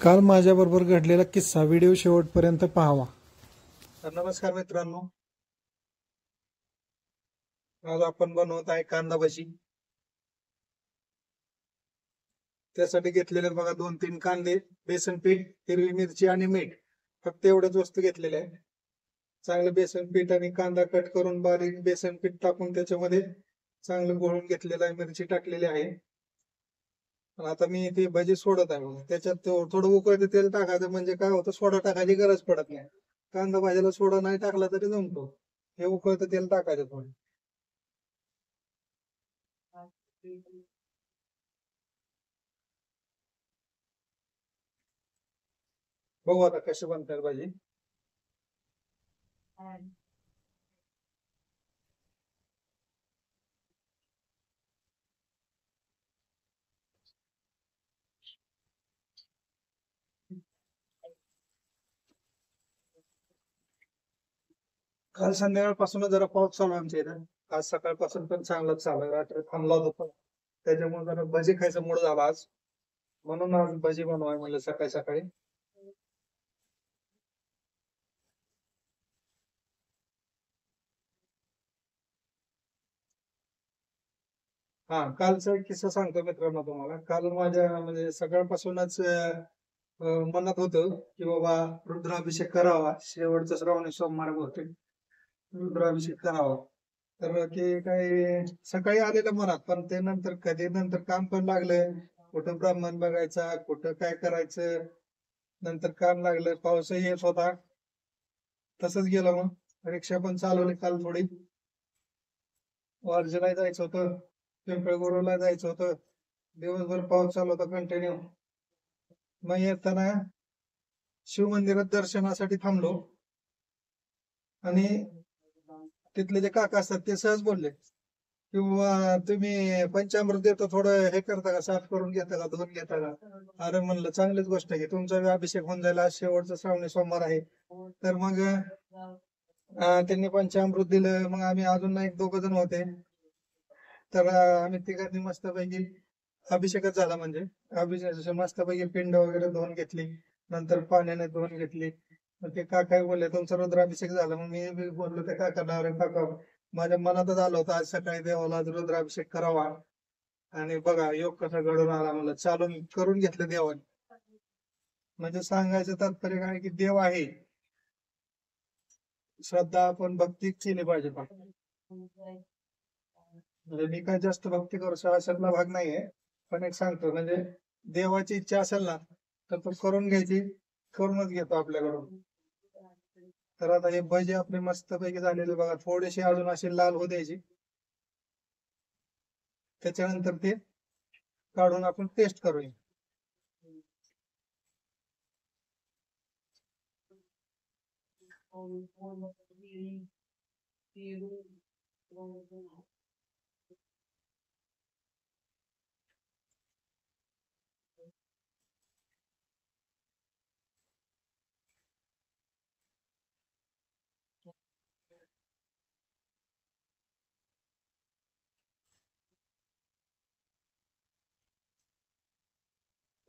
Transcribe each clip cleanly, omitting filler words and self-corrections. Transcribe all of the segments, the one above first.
काल माझ्याबरोबर घडलेला किस्सा व्हिडिओ शेवटपर्यंत पाहावा। तर नमस्कार मित्रांनो, आज आपण बनवत आहे कांदा भजी। त्यासाठी घेतलेले बघा 2-3 कांदे, बेसन पीठ, हिरवी मिरची आणि मीठ, फक्त एवढ्याच वस्तू घेतलेल्या आहे। चांगलं बेसन पीठ आणि कांदा कट करून बारीक बेसन पीठ टाकून त्याच्यामध्ये चांगलं घोळून घेतलेलं आहे, मिरची टाकलेली आहे। आता मी ती भजी सोडत आहे बघा। त्याच्यात थोडं उकळते तेल टाकायचं, म्हणजे काय होतं, सोडा टाकायची गरज पडत नाही। कांदा भाजीला सोडा नाही टाकला तरी जमतो। हे उकळतं तेल टाकायचं थोडं। बघू आता कशी बनते भाजी। काल संध्याकाळपासून जरा पाऊस चालू आहे आमच्या इथं। आज सकाळपासून पण चांगलाच चालू आहे, रात्री थांबला होता पण। त्याच्यामुळे जरा भजी खायचा मूड झाला आज, म्हणून आज भजी बनवाय म्हणलं सकाळी सकाळी। हा, कालचा एक किस्सा सांगतो मित्रांनो तुम्हाला। काल माझ्या म्हणजे सकाळपासूनच मनात होतं की बाबा रुद्राभिषेक करावा, शेवटचा श्रावणी सोमवार बहुतेक रुद्राभिषेक करावा। तर ते काय सकाळी आलेलं मनात, पण ते नंतर कधी नंतर काम पण लागलं, कुठं ब्राह्मण बघायचा, कुठं काय करायचं, नंतर काम लागलं, पाऊसही येत होता, तसंच गेलं। मग रिक्षा पण चालवली काल थोडी, वारजेला जायचं होतं, पिंपळगुरूला जायचं होतं, दिवसभर पाऊस चालू होता कंटिन्यू। मग येताना शिव मंदिरात दर्शनासाठी थांबलो, आणि तिथले जे काका असतात ते सहज बोलले की बाबा तुम्ही पंचामृत देतो, थोडं हे करता का, साफ करून घेता का, धुवून घेता का? अरे म्हणलं चांगलीच गोष्ट आहे की तुमचा अभिषेक होऊन जायला, शेवटचा श्रावणी सोमवार आहे। तर मग त्यांनी पंचामृत दिलं। मग आम्ही अजून एक दोघ जण होते, तर आम्ही तिघांनी मस्तपैकी अभिषेकच झाला। म्हणजे अभिषेक मस्तपैकी पिंड वगैरे धुवून घेतली, नंतर पाण्याने धुवून घेतली। मग ते काका बोलले तुमचा रुद्राभिषेक झाला। मग मी बोललो त्या काकांना, अरे काका, माझ्या मनातच आलं होतं आज सकाळी देवाला रुद्राभिषेक करावा, आणि बघा योग कसा घडून आला, म्हणलं चालून करून घेतलं देवाने। म्हणजे सांगायचं तात्पर्य काय की देव आहे, श्रद्धा आपण भक्ती केली पाहिजे। म्हणजे मी काय जास्त भक्ती करू अशातला भाग नाहीये, पण एक सांगतो, म्हणजे देवाची इच्छा असेल ना तर तो करून घ्यायची, करूनच घेतो आपल्याकडून। तर आता हे भजी आपले मस्तपैकी झालेले बघा, थोडेसे अजून असे लाल होऊ द्यायची, त्याच्यानंतर ते काढून आपण टेस्ट करूया।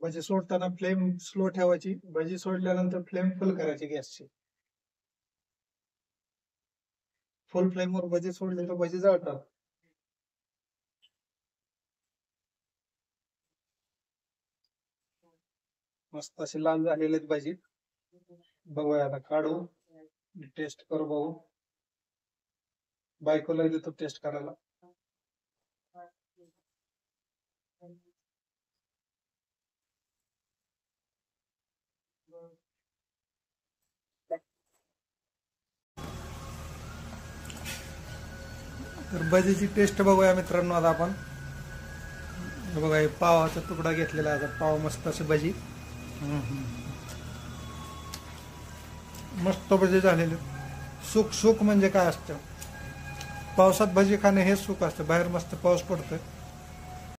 भजी सोडताना फ्लेम स्लो ठेवायची, भजी सोडल्यानंतर फ्लेम फुल करायची गॅसची। फुल फ्लेम वर भजी सोडली तर भजी जळतात। मस्त अशी लाल झालेली भजी, बघूया आता काढू, टेस्ट करू, बघू, बायकोला देतो टेस्ट करायला। तर भजीची टेस्ट बघूया मित्रांनो आता आपण। बघा हे पावाचा तुकडा घेतलेला आहे, पाव मस्त असे भजी, मस्त भजी झालेले। सुख सुख म्हणजे काय असतं, पावसात भजी खाणे हे सुख असतं। बाहेर मस्त पाऊस पडतोय,